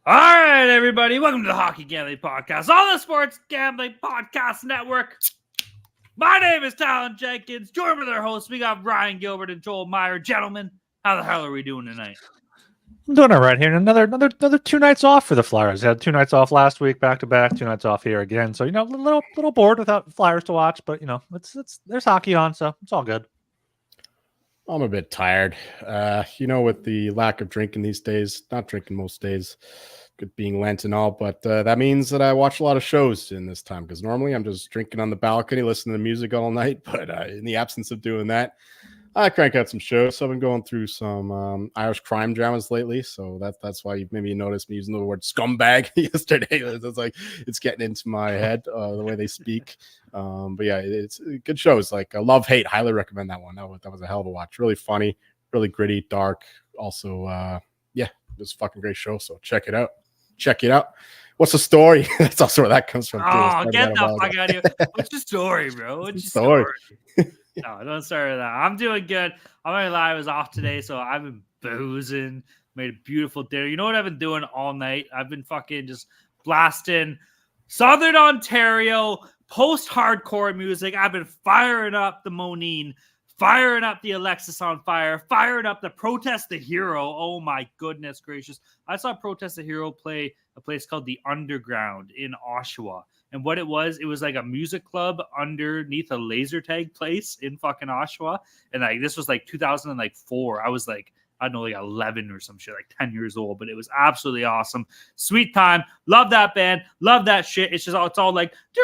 All right, everybody, welcome to the Hockey Gambling Podcast on the Sports Gambling Podcast Network. My name is Talon Jenkins. Joined with our hosts, we got Ryan Gilbert and Joel Meyer. Gentlemen, how the hell are we doing tonight? I'm doing all right here. Another 2 nights off for the Flyers. Had 2 nights off last week, back to back. 2 nights off here again. So a little bored without Flyers to watch, but it's there's hockey on, so it's all good. I'm a bit tired. With the lack of drinking these days, not drinking most days, good being Lent and all, but that means that I watch a lot of shows in this time because normally I'm just drinking on the balcony, listening to music all night. But in the absence of doing that, I crank out some shows. So I've been going through some Irish crime dramas lately. So that's why maybe you noticed me using the word scumbag yesterday. It's like it's getting into my head the way they speak. But yeah, it's good shows. Like Love Hate, highly recommend that one. That was a hell of a watch. Really funny, really gritty, dark. Also, it was a fucking great show. So check it out. What's the story? That's also where that comes from. Oh, get the fuck out of here. What's your story, bro? What's your story? No, don't start with that. I'm doing good. I'm not gonna lie, I was off today, so I've been boozing, made a beautiful dinner. You know what I've been doing all night? I've been fucking just blasting Southern Ontario post-hardcore music. I've been firing up the Monine, firing up the Alexis on Fire, firing up the Protest the Hero. Oh my goodness gracious. I saw Protest the Hero play a place called the Underground in Oshawa. And what it was like a music club underneath a laser tag place in fucking Oshawa. And like this was like 2004. I was like, I don't know, like 11 or some shit, like 10 years old, but it was absolutely awesome. Sweet time. Love that band. Love that shit. It's all like so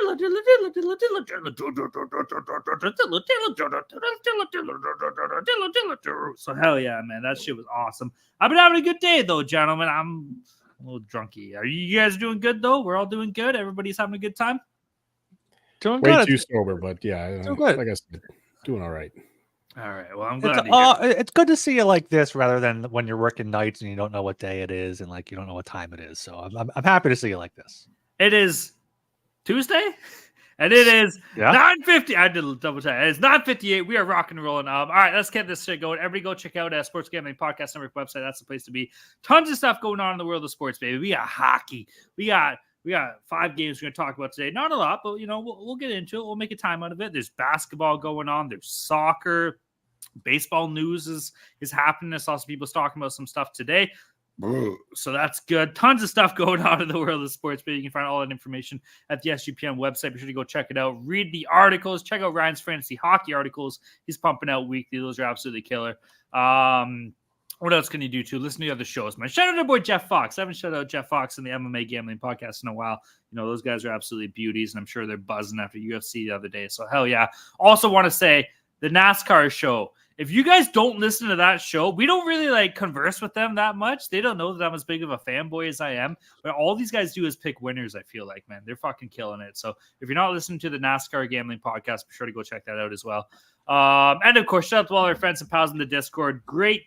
hell yeah, man. That shit was awesome. I've been having a good day though, gentlemen. I'm a little drunky. Are you guys doing good though? We're all doing good. Everybody's having a good time. Doing way good. Too sober, but yeah, good. like I said, doing all right. All right. Well, I'm glad. It's good to see you like this rather than when you're working nights and you don't know what day it is and like you don't know what time it is. So I'm happy to see you like this. It is Tuesday. And it is 9:50. I did double check. It's 9:58. We are rocking and rolling. All right, let's get this shit going. Everybody go check out Sports Gambling Podcast Network website. That's the place to be. Tons of stuff going on in the world of sports, baby. We got hockey. We got 5 games we're going to talk about today. Not a lot, but, we'll get into it. We'll make a time out of it. There's basketball going on. There's soccer. Baseball news is happening. I saw some people talking about some stuff today. So that's good. Tons of stuff going on in the world of sports, but you can find all that information at the SGPN website. Be sure to go check it out. Read the articles. Check out Ryan's fantasy hockey articles. He's pumping out weekly. Those are absolutely killer. What else can you do too? Listen to the other shows, man. Shout out to boy Jeff Fox. I haven't shout out Jeff Fox in the MMA gambling podcast in a while. Those guys are absolutely beauties, and I'm sure they're buzzing after UFC the other day. So hell yeah. Also want to say the NASCAR show. If you guys don't listen to that show, we don't really converse with them that much. They don't know that I'm as big of a fanboy as I am. But all these guys do is pick winners, I feel like, man. They're fucking killing it. So if you're not listening to the NASCAR gambling podcast, be sure to go check that out as well. And of course, shout out to all our friends and pals in the Discord. Great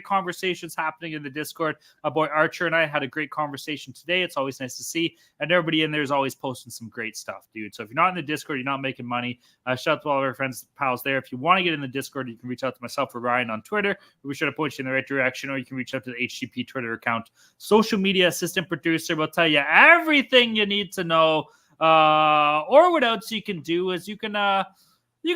conversations happening in the Discord. My boy Archer and I had a great conversation today. It's always nice to see. And everybody in there is always posting some great stuff, dude. So if you're not in the Discord, you're not making money. Shout out to all of our friends and pals there. If you want to get in the Discord, you can reach out to myself or Ryan on Twitter. We'll be sure to point you in the right direction, or you can reach out to the HGP Twitter account. Social media assistant producer will tell you everything you need to know. Or what else you can do is you can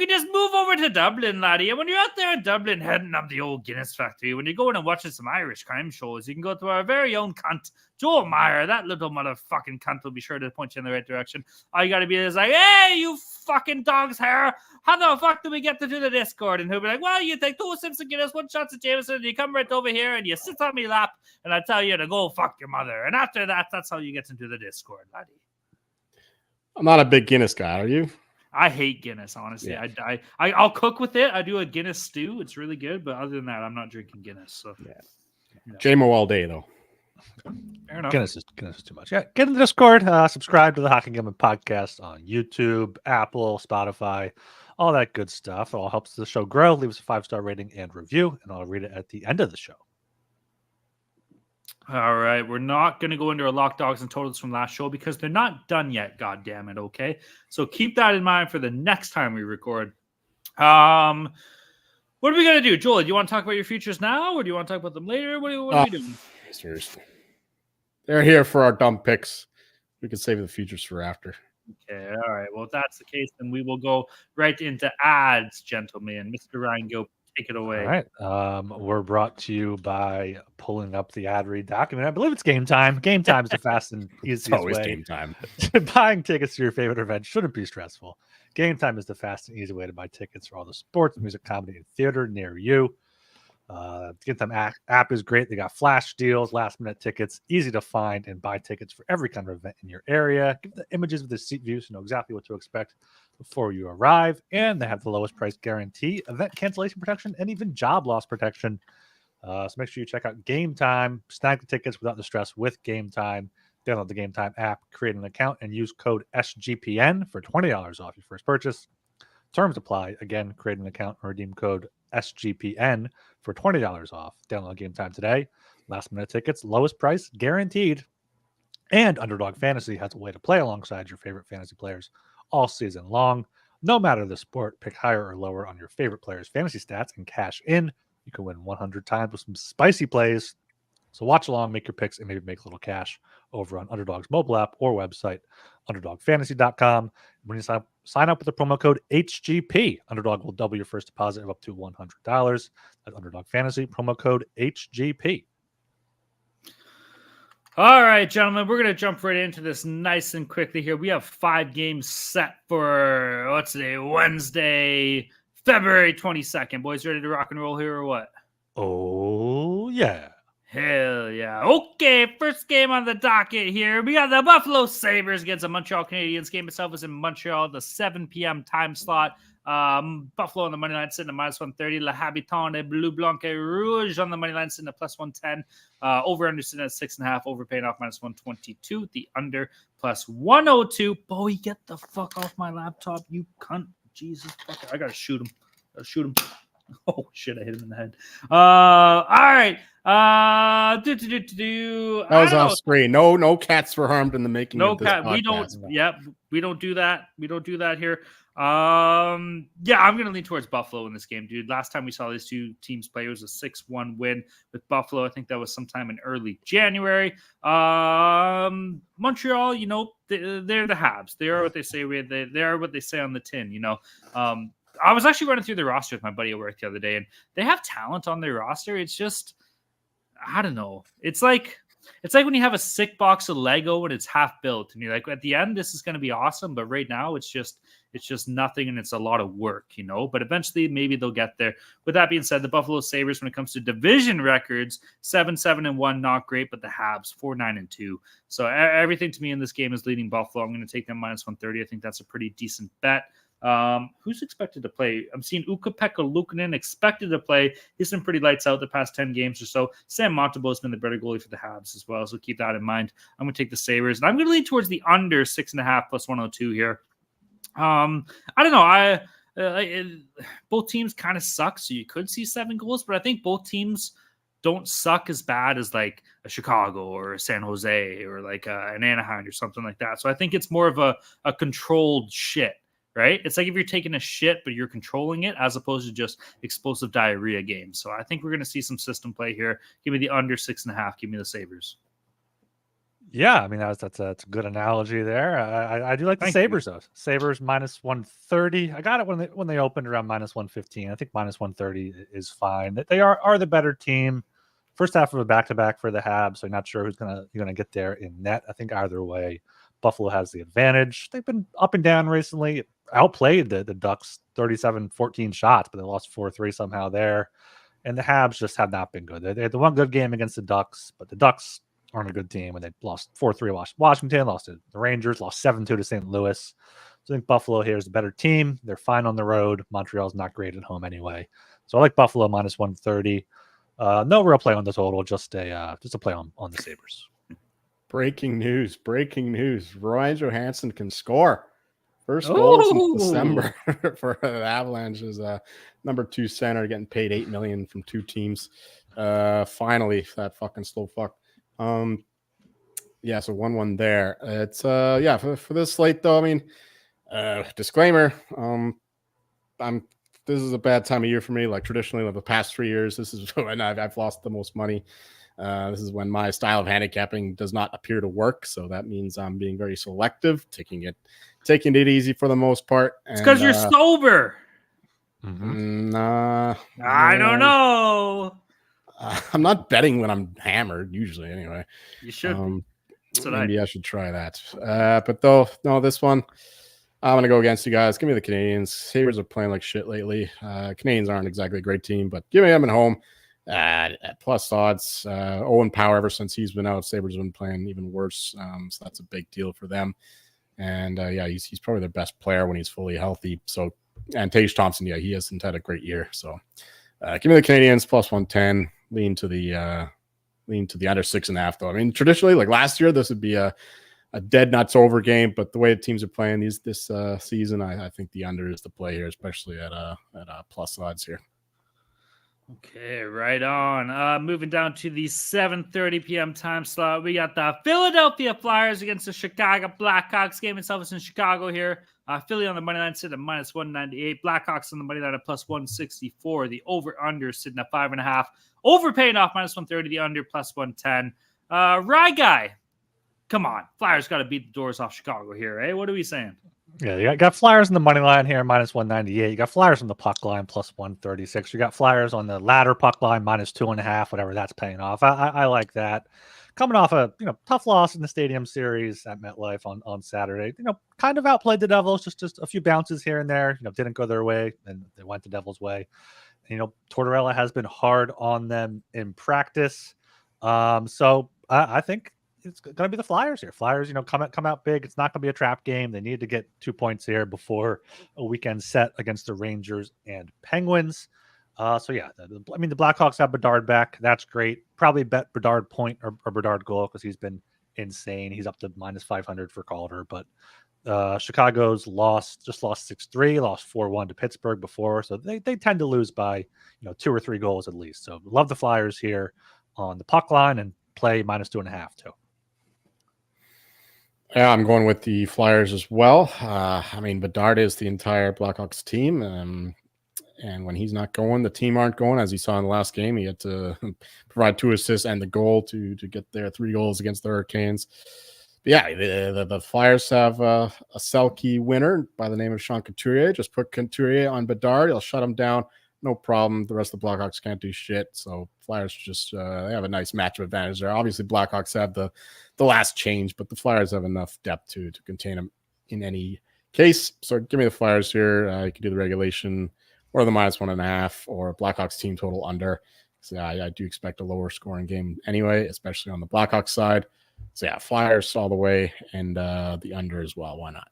just move over to Dublin, laddie. And when you're out there in Dublin heading up the old Guinness factory, when you're going and watching some Irish crime shows, you can go to our very own cunt, Joel Meyer. That little motherfucking cunt will be sure to point you in the right direction. All you got to be is like, hey, you fucking dog's hair. How the fuck do we get to do the Discord? And he'll be like, well, you take 2 sips of Guinness, 1 shot of Jameson, and you come right over here and you sit on me lap and I tell you to go fuck your mother. And after that, that's how you get into the Discord, laddie. I'm not a big Guinness guy. Are you? I hate Guinness, honestly. Yeah. I'll cook with it. I do a Guinness stew. It's really good. But other than that, I'm not drinking Guinness. So JMO all day, though. Fair enough. Guinness is too much. Yeah, get in the Discord. Subscribe to the Hockey Gambling Podcast on YouTube, Apple, Spotify, all that good stuff. It all helps the show grow. Leave us a 5-star rating and review, and I'll read it at the end of the show. All right, we're not going to go into our lock dogs and totals from last show because they're not done yet, God damn it, okay? So keep that in mind for the next time we record. What are we going to do? Joel, do you want to talk about your futures now, or do you want to talk about them later? What are we doing? Seriously. they're here for our dumb picks. We can save the futures for after. Okay, all right. Well, if that's the case, then we will go right into ads, gentlemen. Mr. Ryan, go take it away. All right. We're brought to you by pulling up the ad read document. I believe it's game time. Game time is the fast and easiest It's always way. game time. Buying tickets to your favorite event shouldn't be stressful. Game time is the fast and easy way to buy tickets for all the sports, music, comedy, and theater near you. Game Time app is great. They got flash deals, last minute tickets, easy to find and buy tickets for every kind of event in your area. Give the images of the seat view so you know exactly what to expect before you arrive. And they have the lowest price guarantee, event cancellation protection, and even job loss protection. So make sure you check out Game Time. Snag the tickets without the stress with Game Time. Download the Game Time app, create an account, and use code SGPN for $20 off your first purchase. Terms apply. Again, create an account and redeem code SGPN for $20 off. Download Game Time today. Last minute tickets, lowest price guaranteed. And Underdog Fantasy has a way to play alongside your favorite fantasy players all season long. No matter the sport, pick higher or lower on your favorite players' fantasy stats and cash in. You can win 100 times with some spicy plays. So watch along, make your picks, and maybe make a little cash over on Underdog's mobile app or website, underdogfantasy.com. When you sign up with the promo code HGP, Underdog will double your first deposit of up to $100. That's Underdog Fantasy, promo code HGP. All right, gentlemen, we're going to jump right into this nice and quickly here. We have 5 games set for, what's today, Wednesday, February 22nd. Boys, ready to rock and roll here or what? Oh, yeah. Hell yeah. Okay, first game on the docket here. We got the Buffalo Sabres against the Montreal Canadiens. Game itself is in Montreal, the 7 p.m. time slot. Buffalo on the money line sitting at -130. Le Habitant de Bleu Blanc et Rouge on the money line sitting at +110. Over under sitting at 6.5. Over paying off -122. The under +102. Bowie, get the fuck off my laptop, you cunt. Jesus fuck. I gotta shoot him. Oh shit! I hit him in the head. All right. That was off screen. No cats were harmed in the making. No of this cat. podcast. We don't. Yep. We don't do that. We don't do that here. Yeah, I'm gonna lean towards Buffalo in this game, dude. Last time we saw these two teams play, it was a 6-1 win with Buffalo. I think that was sometime in early January. Montreal, you know, they're the Habs. They are what they say. They are what they say on the tin. You know. I was actually running through the roster with my buddy at work the other day, and they have talent on their roster. It's just, I don't know. It's like when you have a sick box of Lego and it's half built, and you're like, at the end, this is going to be awesome, but right now, it's just nothing, and it's a lot of work, you know. But eventually, maybe they'll get there. With that being said, the Buffalo Sabres, when it comes to division records, 7-7-1, not great, but the Habs 4-9-2. So everything to me in this game is leading Buffalo. I'm going to take them -130. I think that's a pretty decent bet. Who's expected to play? I'm seeing Ukko-Pekka Luukkonen expected to play. He's been pretty lights out the past 10 games or so. Sam Montembeault has been the better goalie for the Habs as well, so keep that in mind. I'm going to take the Sabres, and I'm going to lean towards the under 6.5 +102 here. I don't know. Both teams kind of suck, so you could see 7 goals, but I think both teams don't suck as bad as like a Chicago or a San Jose or like an Anaheim or something like that. So I think it's more of a controlled shit. Right? It's like if you're taking a shit, but you're controlling it as opposed to just explosive diarrhea games. So I think we're going to see some system play here. Give me the under 6.5. Give me the Sabres. Yeah, I mean, that's a good analogy there. I do like the Sabres, though. Sabres -130. I got it when they opened around -115. I think -130 is fine. They are the better team. First half of a back-to-back for the Habs, so I'm not sure who's gonna get there in net. I think either way, Buffalo has the advantage. They've been up and down recently. Outplayed the Ducks 37-14 shots, but they lost 4-3 somehow there. And the Habs just have not been good. They had the one good game against the Ducks, but the Ducks aren't a good team, and they lost 4-3 Washington, lost to the Rangers, lost 7-2 to St. Louis. So I think Buffalo here is the better team. They're fine on the road. Montreal's not great at home anyway. So I like Buffalo -130. No real play on the total, just a play on the Sabres. Breaking news. Ryan Johansson can score. First goal since December for the Avalanche's number 2 center, getting paid $8 million from 2 teams. Finally, that fucking slow fuck. Yeah, so 1-1 there. It's for this slate though. I mean, disclaimer. This is a bad time of year for me. Like traditionally, like the past 3 years, this is when I've lost the most money. This is when my style of handicapping does not appear to work. So that means I'm being very selective, taking it easy for the most part. It's because you're sober. I don't know. I'm not betting when I'm hammered, usually, anyway. You should. Maybe I should try that. But though, no, this one, I'm going to go against you guys. Give me the Canadians. Sabres are playing like shit lately. Canadians aren't exactly a great team, but give me them at home. At plus odds. Owen Power, ever since he's been out, Sabres have been playing even worse. So that's a big deal for them. And he's probably their best player when he's fully healthy. So, and Tage Thompson, he hasn't had a great year. So give me the Canadians plus 110. Lean to the under 6.5 though. I mean, traditionally, like last year, this would be a dead nuts over game, but the way the teams are playing this season, I think the under is the play here, especially at plus odds here. Okay, right on. Moving down to the 7:30 p.m. time slot, we got the Philadelphia Flyers against the Chicago Blackhawks. Game itself is in Chicago here. Philly on the money line sitting at minus 198. Blackhawks on the money line at plus 164. The over/under sitting at 5.5. Over paying off minus 130. The under plus 110. Rye guy, come on. Flyers got to beat the doors off Chicago here, eh? What are we saying? Yeah, you got Flyers on the money line here, minus 198. You got Flyers on the puck line, plus 136. You got Flyers on the ladder puck line, minus 2.5, whatever that's paying off. I like that. Coming off a tough loss in the Stadium Series at MetLife on Saturday, kind of outplayed the Devils, just a few bounces here and there. Didn't go their way, and they went the Devils' way. Tortorella has been hard on them in practice, so I think it's going to be the Flyers here. Flyers, come out big. It's not going to be a trap game. They need to get 2 points here before a weekend set against the Rangers and Penguins. The Blackhawks have Bedard back. That's great. Probably bet Bedard point or Bedard goal because he's been insane. He's up to minus 500 for Calder. But Chicago's lost 6-3, lost 4-1 to Pittsburgh before. So they tend to lose by 2 or 3 goals at least. So love the Flyers here on the puck line and play minus 2.5 too. Yeah, I'm going with the Flyers as well. Bedard is the entire Blackhawks team. And when he's not going, the team aren't going. As you saw in the last game, he had to provide 2 assists and the goal to get their 3 goals against the Hurricanes. But yeah, the Flyers have a Selke winner by the name of Sean Couturier. Just put Couturier on Bedard. He'll shut him down. No problem. The rest of the Blackhawks can't do shit. So Flyers just they have a nice matchup advantage there. Obviously, Blackhawks have the last change, but the Flyers have enough depth to contain them in any case. So give me the Flyers here. You can do the regulation or the minus 1.5 or Blackhawks team total under. So I do expect a lower scoring game anyway, especially on the Blackhawks side. So yeah, Flyers all the way and the under as well. Why not?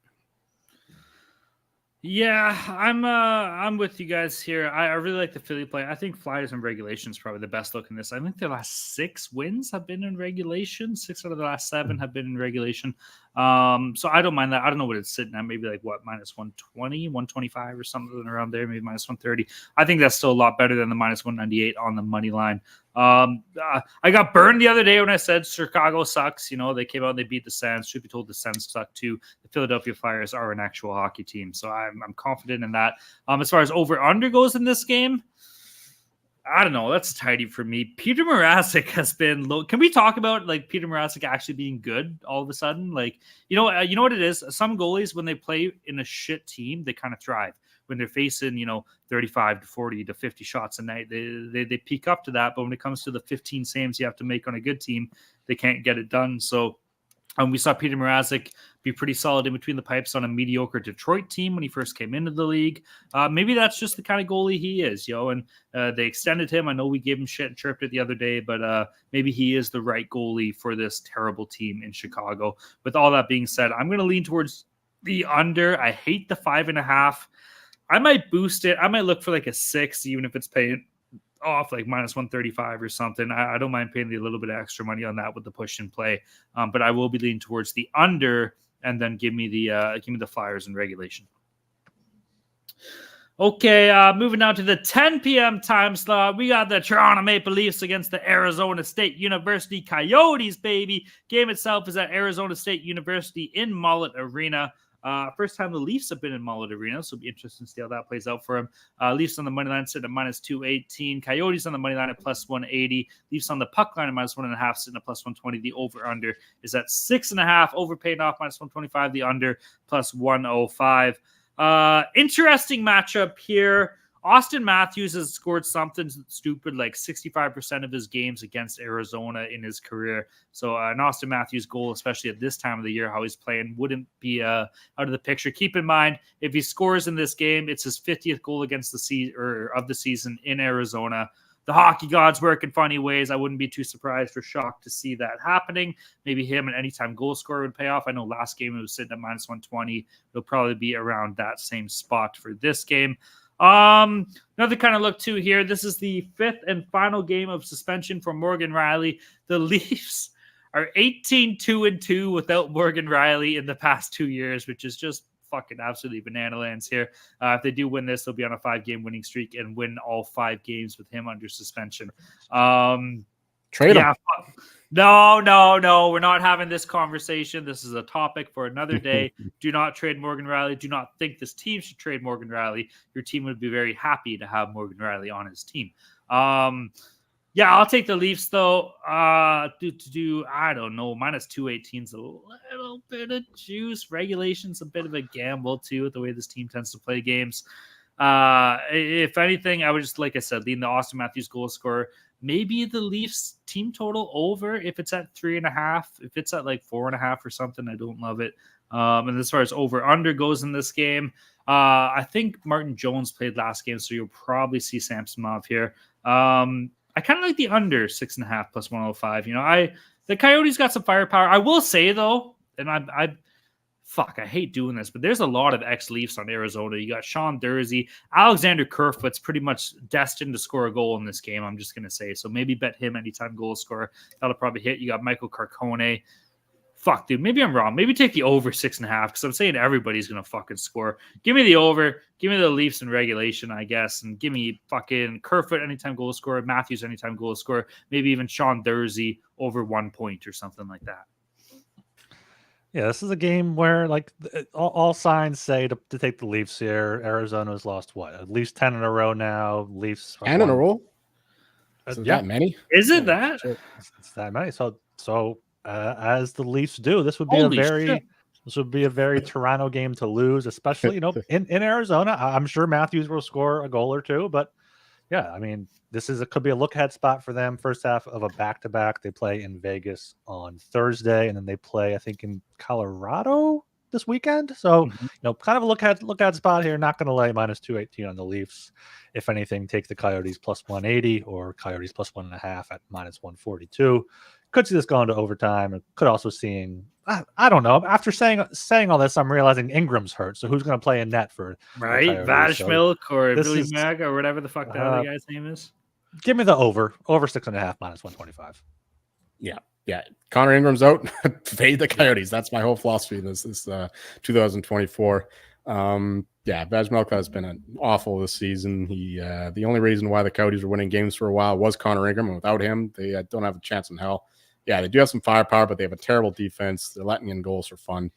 Yeah, I'm with you guys here. I really like the Philly play. I think Flyers in regulation is probably the best look in this. I think their last 6 wins have been in regulation. 6 out of the last 7 have been in regulation. So I don't mind that. I don't know what it's sitting at. Maybe like minus 120, 125 or something around there. Maybe minus 130. I think that's still a lot better than the minus 198 on the money line. I got burned the other day when I said Chicago sucks. They came out and they beat the Sens. Should be told the Sens suck too. The Philadelphia Flyers are an actual hockey team, so I'm confident in that. As far as over under goes in this game, I don't know. That's tidy for me. Peter Mrazek has been low. Can we talk about Peter Mrazek actually being good all of a sudden? You know what it is? Some goalies, when they play in a shit team, they kind of thrive. When they're facing, 35 to 40 to 50 shots a night, they peak up to that. But when it comes to the 15 saves you have to make on a good team, they can't get it done. So we saw Peter Mrazek be pretty solid in between the pipes on a mediocre Detroit team when he first came into the league. Maybe that's just the kind of goalie he is, and they extended him. I know we gave him shit and chirped it the other day, but maybe he is the right goalie for this terrible team in Chicago. With all that being said, I'm going to lean towards the under. I hate the 5.5. I might boost it. I might look for a 6, even if it's paying off minus 135 or something. I don't mind paying a little bit of extra money on that with the push and play. But I will be leaning towards the under, and then give me the Flyers in regulation. Okay, moving on to the 10 p.m. time slot. We got the Toronto Maple Leafs against the Arizona State University Coyotes, baby. Game itself is at Arizona State University in Mullet Arena. First time the Leafs have been in Mullet Arena, so it'll be interesting to see how that plays out for him. Leafs on the money line sitting at minus 218. Coyotes on the money line at plus 180. Leafs on the puck line at minus 1.5, sitting at plus 120. The over-under is at 6.5. Over paying off minus 125. The under plus 105. Interesting matchup here. Auston Matthews has scored something stupid like 65% of his games against Arizona in his career. So an Auston Matthews goal, especially at this time of the year, how he's playing, wouldn't be out of the picture. Keep in mind, if he scores in this game, it's his 50th goal against of the season in Arizona. The hockey gods work in funny ways. I wouldn't be too surprised or shocked to see that happening. Maybe him an anytime goal scorer would pay off. I know last game it was sitting at minus 120. It'll probably be around that same spot for this game. Another kind of look too here. This is the 5th and final game of suspension for Morgan Rielly. The Leafs are 18-2-2 without Morgan Rielly in the past 2 years, which is just fucking absolutely banana lands here. If they do win this, they'll be on a 5-game winning streak and win all 5 games with him under suspension. Trade him. No. We're not having this conversation. This is a topic for another day. Do not trade Morgan Rielly. Do not think this team should trade Morgan Rielly. Your team would be very happy to have Morgan Rielly on his team. I'll take the Leafs though. I don't know. Minus 218 is a little bit of juice. Regulation's a bit of a gamble too with the way this team tends to play games. If anything, I would just, like I said, lean the Auston Matthews goal scorer. Maybe the Leafs team total over if it's at 3.5. If it's at like 4.5 or something, I don't love it. And as far as over under goes in this game, I think Martin Jones played last game, so you'll probably see Samsonov here. I kind of like the under 6.5 plus 105. The Coyotes got some firepower. I will say though, and I hate doing this, but there's a lot of ex-Leafs on Arizona. You got Sean Durzi. Alexander Kerfoot's pretty much destined to score a goal in this game, I'm just going to say. So maybe bet him anytime goal scorer. That'll probably hit. You got Michael Carcone. Fuck, dude. Maybe I'm wrong. Maybe take the over 6.5 because I'm saying everybody's going to fucking score. Give me the over. Give me the Leafs in regulation, I guess. And give me fucking Kerfoot anytime goal scorer, Matthews anytime goal scorer, maybe even Sean Durzi over 1 point or something like that. Yeah, this is a game where all signs say to take the Leafs here. Arizona's lost at least 10 in a row now. Leafs 10 in a row? Isn't that many? Is it that? It's that many. So as the Leafs do, this would be a very Toronto game to lose, especially in Arizona. I'm sure Matthews will score a goal or two, but yeah, I mean, could be a look ahead spot for them. First half of a back-to-back. They play in Vegas on Thursday, and then they play, I think, in Colorado this weekend. So, kind of a look ahead spot here. Not going to lay minus 218 on the Leafs. If anything, take the Coyotes plus 180 or Coyotes plus 1.5 at minus 142. Could see this going to overtime. Could also seeing, I don't know. After saying all this, I'm realizing Ingram's hurt. So who's going to play in net for Vashmilk or Billy Mag or whatever the fuck the other guy's name is? Give me the over 6.5 minus 125. Yeah. Connor Ingram's out. Fade the Coyotes. That's my whole philosophy in this 2024. Vashmilk has been awful this season. He the only reason why the Coyotes were winning games for a while was Connor Ingram, and without him, they don't have a chance in hell. Yeah, they do have some firepower, but they have a terrible defense. They're letting in goals for fun.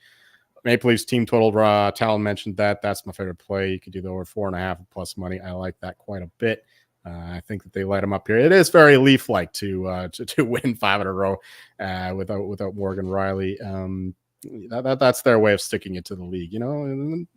Maple Leafs team total, Talon mentioned that. That's my favorite play. You could do the over 4.5 plus money. I like that quite a bit. I think that they light him up here. It is very Leaf-like to win 5 in a row without Morgan Rielly. That's their way of sticking it to the league. And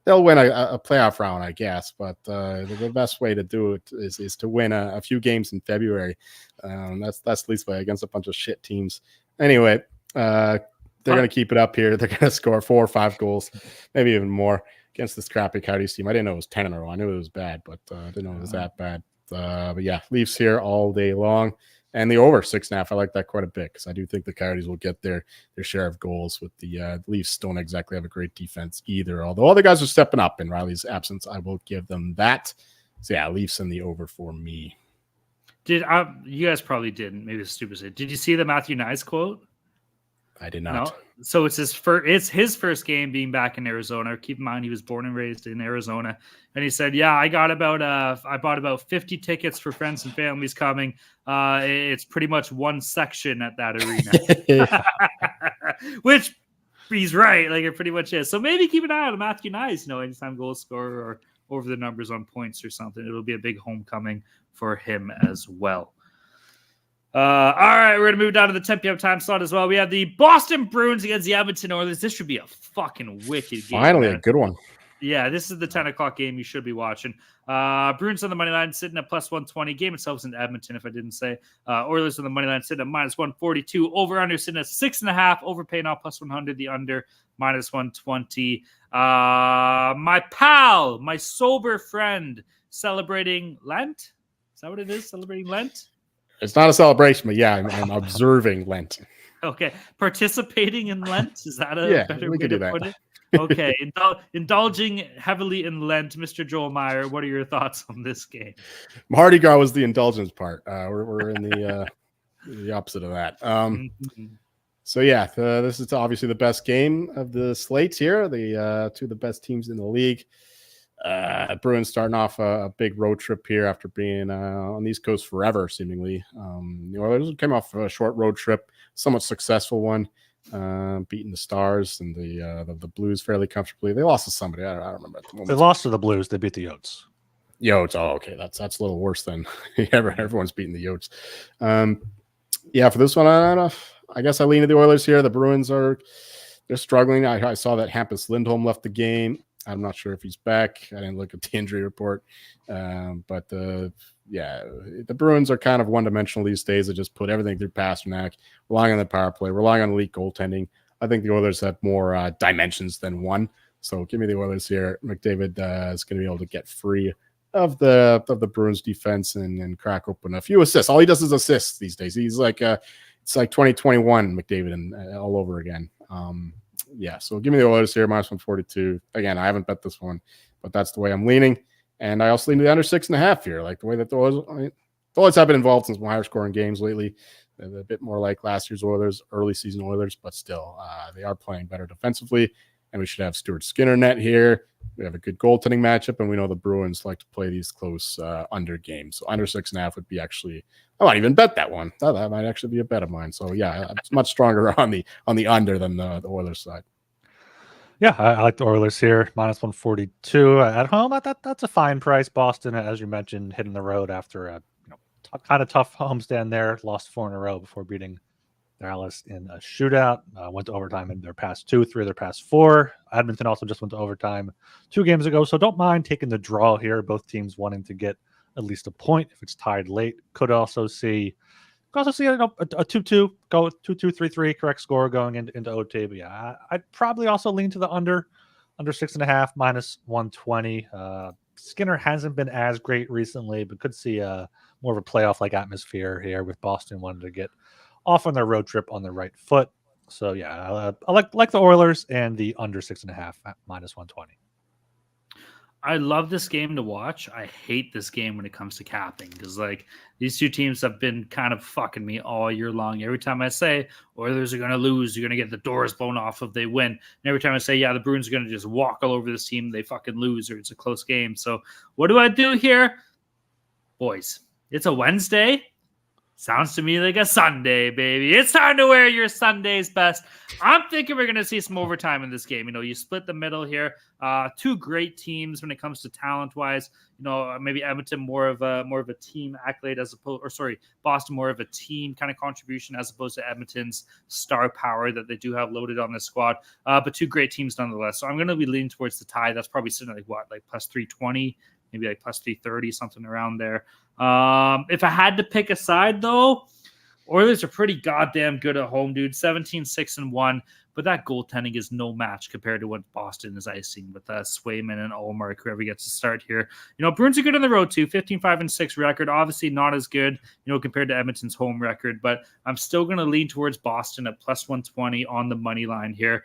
they'll win a playoff round, I guess. But the best way to do it is to win a few games in February. That's Leafs way against a bunch of shit teams. Anyway, they're going to keep it up here. They're going to score 4 or 5 goals, maybe even more against this crappy Coyotes team. I didn't know it was 10 in a row. I knew it was bad, but I didn't know it was that bad. But yeah, Leafs here all day long. And the over 6.5, I like that quite a bit because I do think the Coyotes will get their share of goals. With the Leafs don't exactly have a great defense either. Although all the guys are stepping up in Rielly's absence, I will give them that. So yeah, Leafs in the over for me. You guys probably didn't. Maybe it's stupid. Did you see the Matthew Nyes quote? I did not. No. So it's his first game being back in Arizona. Keep in mind he was born and raised in Arizona, and he said, "Yeah, I bought about 50 tickets for friends and families coming. It's pretty much one section at that arena," which he's right. Like it pretty much is. So maybe keep an eye on Matthew Nyes, anytime goal scorer or over the numbers on points or something. It'll be a big homecoming for him as well. All right, we're going to move down to the 10 p.m. time slot as well. We have the Boston Bruins against the Edmonton Oilers. This should be a fucking wicked game. Finally, a good one. Yeah, this is the 10 o'clock game you should be watching. Bruins on the money line sitting at plus 120. Game itself is in Edmonton, if I didn't say. Oilers on the money line sitting at minus 142. Over-under sitting at 6.5. Overpaying off plus 100. The under minus 120. My pal, my sober friend, celebrating Lent. Is that what it is? Celebrating Lent? It's not a celebration, but yeah, I'm observing Lent. Okay. Participating in Lent? Is that a better way to put it? Okay. Indulging heavily in Lent. Mr. Joel Meyer, what are your thoughts on this game? Mardi Gras was the indulgence part. We're in the opposite of that. So yeah, this is obviously the best game of the slates here. The two of the best teams in the league. Bruins starting off a big road trip here after being on the East Coast forever, seemingly. The Oilers came off a short road trip, somewhat successful one, beating the Stars and the Blues fairly comfortably. They lost to somebody. I don't remember at the moment. They lost to the Blues. They beat the Yotes. Yotes. Oh, okay. That's a little worse than everyone's beating the Yotes. Yeah, for this one, I guess I lean to the Oilers here. The Bruins they're struggling. I saw that Hampus Lindholm left the game. I'm not sure if he's back. I didn't look at the injury report. But the Bruins are kind of one-dimensional these days. They just put everything through Pasternak, relying on the power play, relying on elite goaltending. I think the Oilers have more dimensions than one. So give me the Oilers here. McDavid is going to be able to get free of the Bruins defense and crack open a few assists. All he does is assists these days. He's like it's like 2021 McDavid and all over again. Yeah, so give me the Oilers here, minus 142. Again, I haven't bet this one, but that's the way I'm leaning. And I also lean to the under 6.5 here, like the way that the Oilers have been involved in some higher scoring games lately. They're a bit more like last year's Oilers, early season Oilers, but still, they are playing better defensively. And we should have Stuart Skinner net here. We have a good goaltending matchup, and we know the Bruins like to play these close under games. So under 6.5 would be actually, I might even bet that one. That might actually be a bet of mine. So yeah, it's much stronger on the under than the Oilers side. Yeah, I like the Oilers here, minus 142 at home. That's a fine price. Boston, as you mentioned, hitting the road after a kind of tough homestand there. Lost 4 in a row before beating Dallas in a shootout. Went to overtime in their past 2, 3 of their past 4. Edmonton also just went to overtime 2 games ago. So don't mind taking the draw here. Both teams wanting to get at least a point if it's tied late. Could also see a 2-2, go 2-2, 3-3, correct score going into OT. But yeah, I'd probably also lean to the under 6.5, minus 120. Skinner hasn't been as great recently, but could see more of a playoff-like atmosphere here with Boston wanting to get off on their road trip on the right foot. So yeah, I like the Oilers and the under 6.5 at minus 120. I love this game to watch. I hate this game when it comes to capping because these two teams have been kind of fucking me all year long. Every time I say Oilers are going to lose, you're going to get the doors blown off if they win. And every time I say, yeah, the Bruins are going to just walk all over this team, they fucking lose or it's a close game. So what do I do here? Boys, it's a Wednesday. Sounds to me like a Sunday, baby. It's time to wear your Sunday's best. I'm thinking we're going to see some overtime in this game. You split the middle here. 2 great teams when it comes to talent-wise. Maybe Edmonton more of a team accolade Boston more of a team kind of contribution as opposed to Edmonton's star power that they do have loaded on this squad. But 2 great teams nonetheless. So I'm going to be leaning towards the tie. That's probably sitting at plus 320. Maybe plus 330, something around there. If I had to pick a side, though, Oilers are pretty goddamn good at home, dude. 17-6-1, but that goaltending is no match compared to what Boston is icing with Swayman and Ullmark, whoever gets to start here. Bruins are good on the road, too. 15-5-6 record. Obviously not as good, compared to Edmonton's home record, but I'm still going to lean towards Boston at plus 120 on the money line here.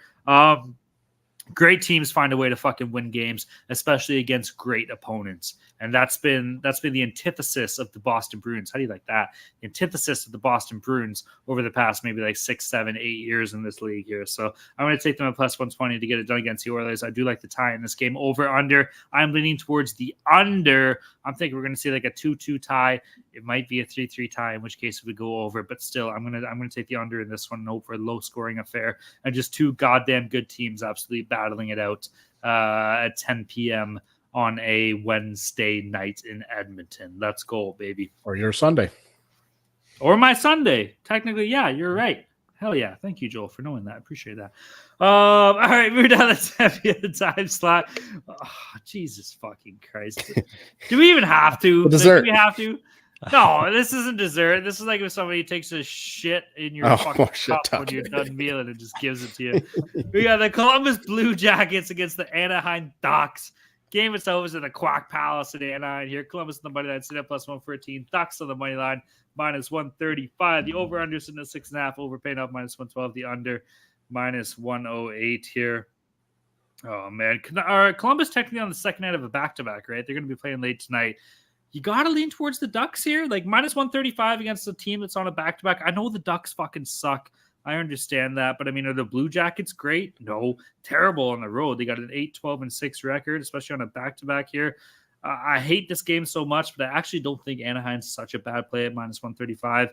Great teams find a way to fucking win games, especially against great opponents. And that's been the antithesis of the Boston Bruins. How do you like that? The antithesis of the Boston Bruins over the past maybe 6, 7, 8 years in this league here. So I'm going to take them at plus 120 to get it done against the Oilers. I do like the tie in this game. Over under, I'm leaning towards the under. I'm thinking we're going to see a 2-2 tie It might be a 3-3 tie, in which case we go over. But still, I'm gonna take the under in this one and hope for a low scoring affair and just two goddamn good teams absolutely battling it out at 10 p.m. on a Wednesday night in Edmonton. Let's go, baby. Or your Sunday. Or my Sunday. Technically, yeah, you're right. Hell yeah. Thank you, Joel, for knowing that. Appreciate that. All right, we're down the time slot. Oh, Jesus fucking Christ. Do we even have to? Dessert. Do we have to? No, this isn't dessert. This is like if somebody takes a shit in your fucking cup when you're done mealing and just gives it to you. We got the Columbus Blue Jackets against the Anaheim Ducks. Game itself is in the Quack Palace in Anaheim here. Columbus on the money line, sitting at plus 114. Ducks on the money line, minus 135. The over-under sitting at 6.5. Overpaying up minus 112. The under minus 108 here. Oh, man. Columbus technically on the second night of a back-to-back, right? They're going to be playing late tonight. You got to lean towards the Ducks here. Like, minus 135 against a team that's on a back-to-back. I know the Ducks fucking suck. I understand that, but I mean, are the Blue Jackets great? No, terrible on the road. They got an 8-12-6 record, especially on a back-to-back here. I hate this game so much, but I actually don't think Anaheim's such a bad play at minus 135.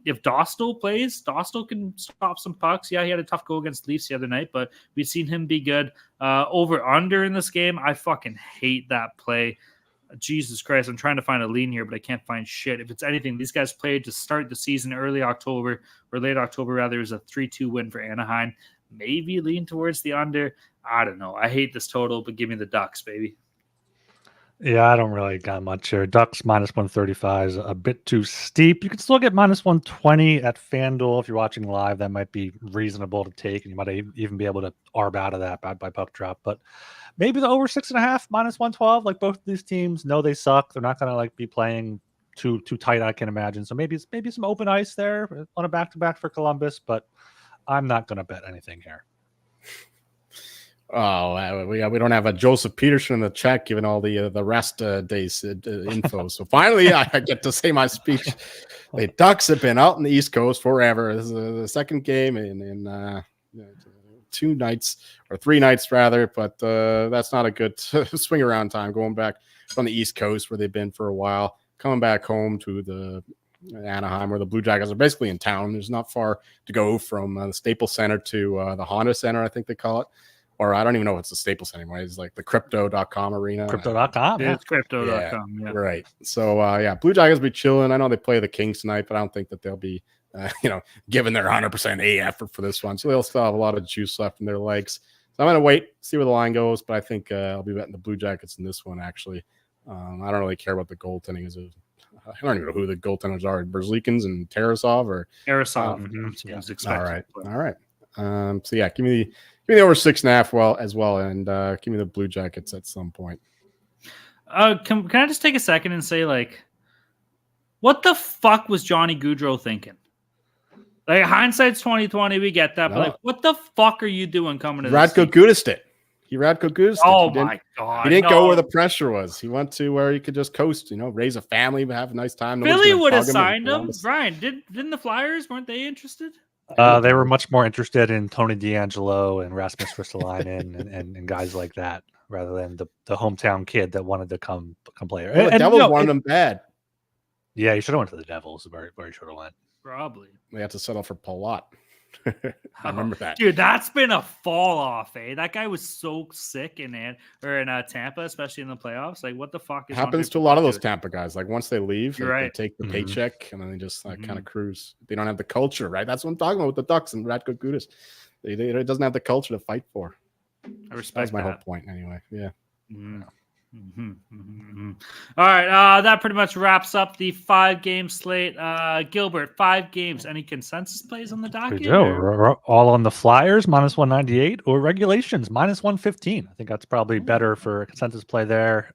If Dostal plays, Dostal can stop some pucks. Yeah, he had a tough go against Leafs the other night, but we've seen him be good. Over-under in this game, I fucking hate that play. Jesus Christ, I'm trying to find a lean here, but I can't find shit. If it's anything, these guys played to start the season early October, or late October, rather. It was a 3-2 win for Anaheim. Maybe lean towards the under. I don't know. I hate this total, but give me the Ducks, baby. Yeah, I don't really got much here. Ducks minus 135 is a bit too steep. You can still get minus 120 at FanDuel. If you're watching live, that might be reasonable to take, and you might even be able to arb out of that by puck drop. But maybe the over 6.5 minus 112. Like, both of these teams know they suck. They're not going to like be playing too tight, I can imagine. So maybe some open ice there on a back-to-back for Columbus, but I'm not going to bet anything here. Oh, we don't have a Joseph Peterson in the chat giving all the rest days info. So finally, I get to say my speech. The Ducks have been out in the East Coast forever. This is the second game in 2 nights, or 3 nights rather, but that's not a good swing around time going back from the East Coast where they've been for a while, coming back home to the Anaheim where the Blue Jackets are basically in town. There's not far to go from the Staples Center to the Honda Center, I think they call it. Or I don't even know if it's the Staples anymore. It's like the crypto.com arena. Crypto.com. Yeah, it's crypto.com. Yeah. Right. So, Blue Jackets will be chilling. I know they play the Kings tonight, but I don't think that they'll be, giving their 100% A effort for this one. So they'll still have a lot of juice left in their legs. So I'm going to wait, see where the line goes. But I think I'll be betting the Blue Jackets in this one, actually. I don't really care about the goaltending. I don't even know who the goaltenders are. Berzlikins and Tarasov or Tarasov. All right. Give me the over 6.5 as well, and give me the Blue Jackets at some point. Can I just take a second and say, like, what the fuck was Johnny Gaudreau thinking? Like, hindsight's 20/20, we get that, but like, what the fuck are you doing coming to this? Radko Gudis'd it. He Radko Gudis'd it. Oh my god! He didn't go where the pressure was. He went to where he could just coast, raise a family, have a nice time. Philly would have signed him. Ryan, didn't the Flyers, weren't they interested? They were much more interested in Tony DeAngelo and Rasmus Ristolainen and guys like that, rather than the hometown kid that wanted to come play. Well, the Devils wanted him bad. Yeah, he should have went to the Devils. Where he should have went. Probably. They had to settle for Palat. I remember that. Dude, that's been a fall off, eh? That guy was so sick in Tampa, especially in the playoffs. Like, what the fuck is happens to a lot of those Tampa guys? Like, once they leave, they take the paycheck and then they just kind of cruise. They don't have the culture, right? That's what I'm talking about with the Ducks and Radko Gudas. They doesn't have the culture to fight for. I respect that's my whole point, anyway. Yeah. All right, that pretty much wraps up the 5-game slate. Gilbert, 5 games. Any consensus plays on the docket? We do. We're all on the Flyers minus 198 or regulations minus 115. I think that's probably better for a consensus play there.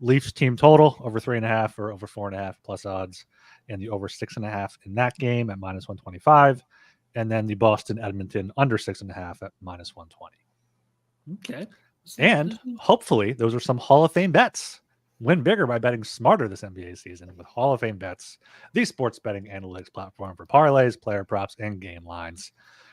Leafs team total over 3.5 or over 4.5 plus odds, and the over 6.5 in that game at minus 125, and then the Boston Edmonton under 6.5 at minus 120. Okay. And hopefully those are some Hall of Fame bets. Win bigger by betting smarter this NBA season with Hall of Fame Bets, the sports betting analytics platform for parlays, player props, and game lines.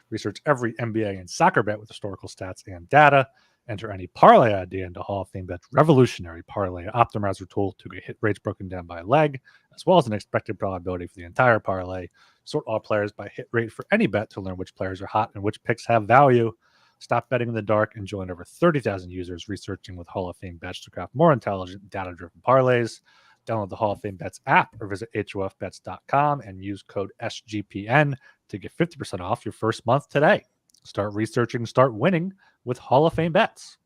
Research every NBA and soccer bet with historical stats and data. Enter any parlay idea into Hall of Fame Bet's revolutionary parlay optimizer tool to get hit rates broken down by leg, as well as an expected probability for the entire parlay. Sort all players by hit rate for any bet to learn which players are hot and which picks have value. Stop betting in the dark and join over 30,000 users researching with Hall of Fame Bets to craft more intelligent, data-driven parlays. Download the Hall of Fame Bets app or visit HOFBets.com and use code SGPN to get 50% off your first month today. Start researching, start winning with Hall of Fame Bets.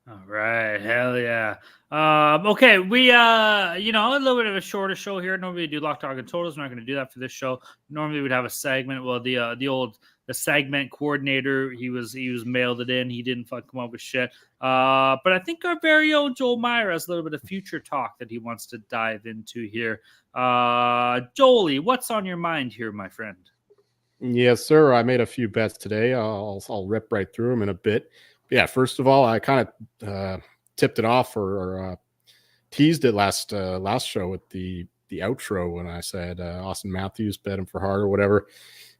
All right, hell yeah. Okay, we a little bit of a shorter show here. Normally we do lock, dog, and totals. We're not going to do that for this show. Normally we'd have a segment. Well, the segment coordinator, he was mailed it in. He didn't come up with shit. But I think our very own Joel Meyer has a little bit of future talk that he wants to dive into here. Jolie, what's on your mind here, my friend? Yes, sir. I made a few bets today. I'll rip right through them in a bit. Yeah, first of all, I kind of tipped it off or teased it last show with the outro when I said Auston Matthews, bet him for Hart or whatever,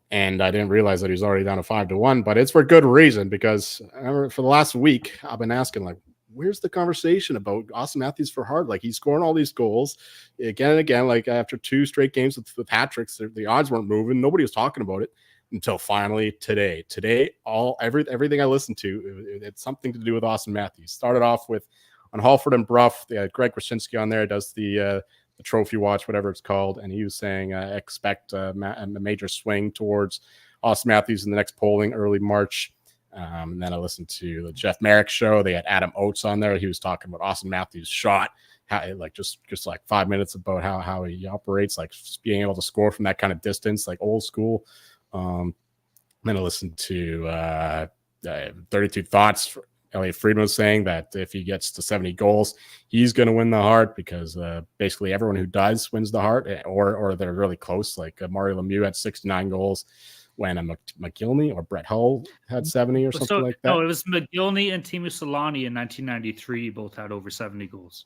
and I didn't realize that he was already down to 5-1. But it's for good reason, because for the last week I've been asking, like, where's the conversation about Auston Matthews for Hart? Like, he's scoring all these goals again and again. Like, after 2 straight games with hat tricks, the odds weren't moving. Nobody was talking about it until finally today. Everything I listened to, it's something to do with Auston Matthews. Started off with on Halford and Bruff. They had Greg Krasinski on there, does the trophy watch, whatever it's called, and he was saying expect a major swing towards Auston Matthews in the next polling early March. And then I listened to the Jeff Merrick show. They had Adam Oates on there. He was talking about Auston Matthews' shot, how, like just like 5 minutes about how he operates, like just being able to score from that kind of distance, like old school. Then I listened to 32 Thoughts. Elliot Friedman was saying that if he gets to 70 goals, he's going to win the Hart, because basically everyone who does wins the Hart, or they're really close. Like Mario Lemieux had 69 goals when McGillney or Brett Hull had 70 or something like that. No, it was McGillney and Teemu Selanne in 1993. Both had over 70 goals.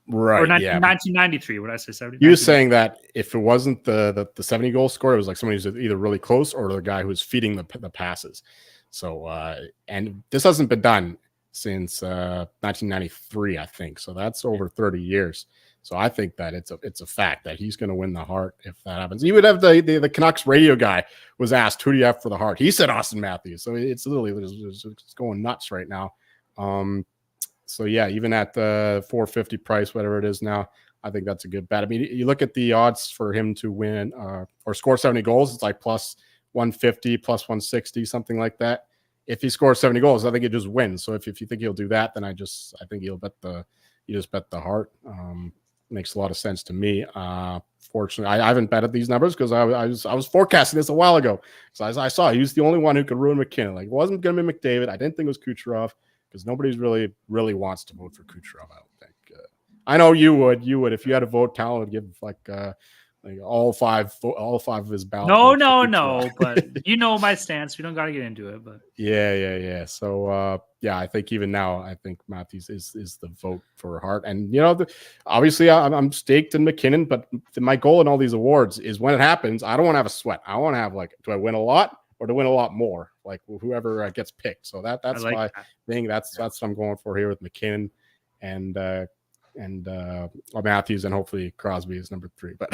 Right. Or 1993. Would I say 70? He was saying that if it wasn't the 70 goal score, it was like somebody who's either really close or the guy who's feeding the passes. So, and this hasn't been done since 1993, I think. So that's over 30 years. So I think that it's a fact that he's going to win the Hart if that happens. You would have the Canucks radio guy was asked, who do you have for the Hart? He said Auston Matthews. So it's literally it's going nuts right now. So yeah, even at the 450 price, whatever it is now, I think that's a good bet. I mean, you look at the odds for him to win or score 70 goals, it's like plus 150, plus 160, something like that. If he scores 70 goals, I think he just wins. So if you think he'll do that, then I think he'll bet you just bet the Hart. Makes a lot of sense to me. Fortunately, I haven't betted these numbers because I was forecasting this a while ago. So I saw he was the only one who could ruin McKinnon. Like, it wasn't going to be McDavid. I didn't think it was Kucherov, because nobody's really wants to vote for Kucherov, I don't think. I know you would. If you had a vote, Talon would give like all five of his ballots. No. But you know my stance. We don't got to get into it. But yeah. So I think even now, I think Matthews is the vote for Hart. And obviously I'm staked in McKinnon, but my goal in all these awards is when it happens, I don't want to have a sweat. I want to have like, do I win a lot or to win a lot more? Like whoever gets picked. So that's my thing. That's what I'm going for here with McKinnon and Matthews, and hopefully Crosby is number 3, but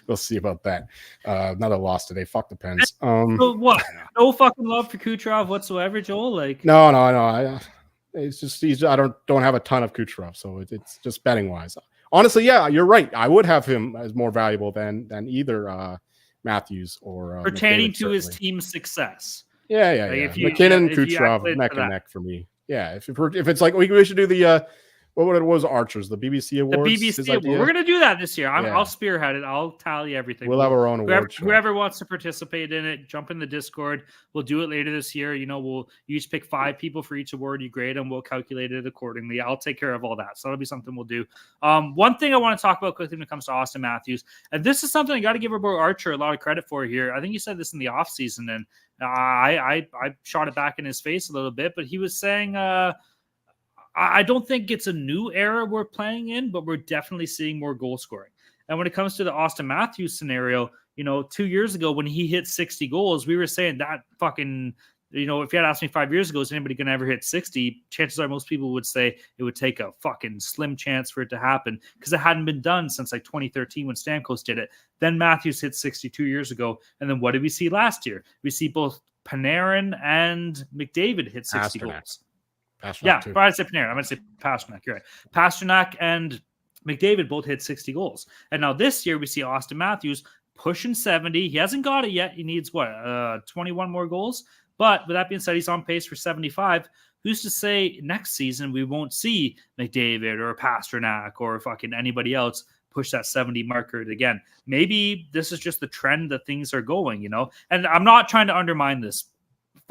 we'll see about that. Another loss today. Fuck the Pens. So what? No fucking love for Kucherov whatsoever, Joel. Like no. It's just I don't have a ton of Kucherov, so it's just betting wise. Honestly, yeah, you're right. I would have him as more valuable than either Matthews or pertaining McDavid, to his certainly. Team's success. Yeah. McKinnon, Kucherov, neck and neck for me. Yeah, if it's like we should do the. What it was, Archers, the BBC Awards. The BBC Award. We're going to do that this year. I'll spearhead it. I'll tally everything. We'll have our own award show. Whoever wants to participate in it, jump in the Discord. We'll do it later this year. We'll each pick 5 people for each award. You grade them. We'll calculate it accordingly. I'll take care of all that. So that'll be something we'll do. One thing I want to talk about quickly when it comes to Auston Matthews, and this is something I got to give Roberto Archer a lot of credit for here. I think you said this in the offseason, and I shot it back in his face a little bit, but he was saying I don't think it's a new era we're playing in, but we're definitely seeing more goal scoring. And when it comes to the Auston Matthews scenario, 2 years ago when he hit 60 goals, we were saying that fucking You know, if you had asked me 5 years ago, is anybody going to ever hit 60? Chances are most people would say it would take a fucking slim chance for it to happen because it hadn't been done since like 2013 when Stamkos did it. Then Matthews hit 62 years ago. And then what did we see last year? We see both Panarin and McDavid hit 60 goals. Pasternak But I said Panarin. I'm going to say Pasternak. You're right. Pasternak and McDavid both hit 60 goals. And now this year we see Auston Matthews pushing 70. He hasn't got it yet. He needs 21 more goals. But with that being said, he's on pace for 75. Who's to say next season we won't see McDavid or Pasternak or fucking anybody else push that 70 marker again? Maybe this is just the trend that things are going, you know? And I'm not trying to undermine this.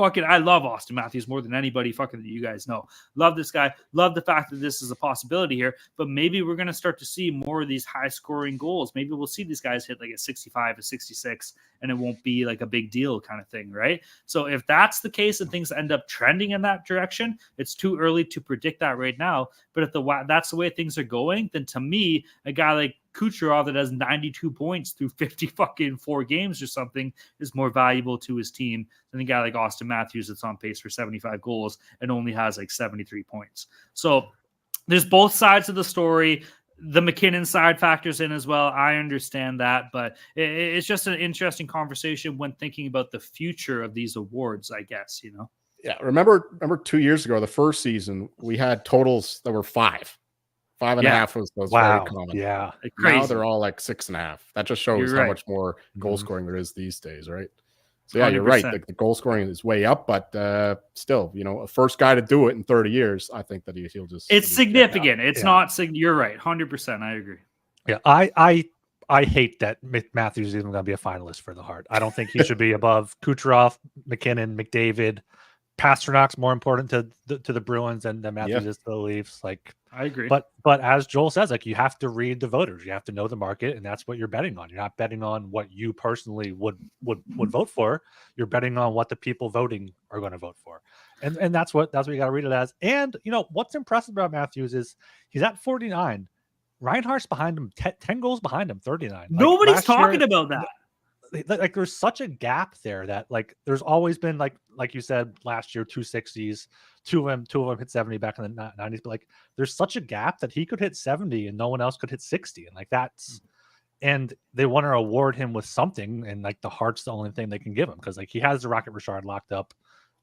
I love Auston Matthews more than anybody fucking that you guys know. Love this guy. Love the fact that this is a possibility here. But maybe we're going to start to see more of these high-scoring goals. Maybe we'll see these guys hit like a 65, a 66, and it won't be like a big deal kind of thing, right? So if that's the case and things end up trending in that direction, it's too early to predict that right now. But if that's the way things are going, then to me, a guy like Kucherov that has 92 points through 50 fucking 4 games or something is more valuable to his team than a guy like Auston Matthews that's on pace for 75 goals and only has like 73 points. So there's both sides of the story. The McKinnon side factors in as well. I understand that, but it's just an interesting conversation when thinking about the future of these awards, I guess, you know? Yeah. Remember 2 years ago, the first season, we had totals that were 5. 5.5 was very common. Yeah. Now they're all like 6.5. That just shows how much more goal scoring there is these days, right? So yeah, 100%. You're right. The goal scoring is way up, but still, you know, a first guy to do it in 30 years, I think that he'll just. It's significant. It's not. You're right. 100%. I agree. Yeah, I hate that Matthews is even going to be a finalist for the Hart. I don't think he should be above Kucherov, McKinnon, McDavid. Pasternak's more important to the Bruins than Matthews is to the Leafs. Like, I agree. But as Joel says, like, you have to read the voters. You have to know the market, and that's what you're betting on. You're not betting on what you personally would vote for. You're betting on what the people voting are going to vote for. And that's what you got to read it as. And you know what's impressive about Matthews is he's at 49. Reinhart's behind him, 10 goals behind him, 39. Nobody's talking about that. Like there's such a gap there that like there's always been like you said last year 260s, two of them hit 70 back in the 90s, but like there's such a gap that he could hit 70 and no one else could hit 60, and like that's and they want to award him with something, and like the Hart's the only thing they can give him because like he has the Rocket Richard locked up,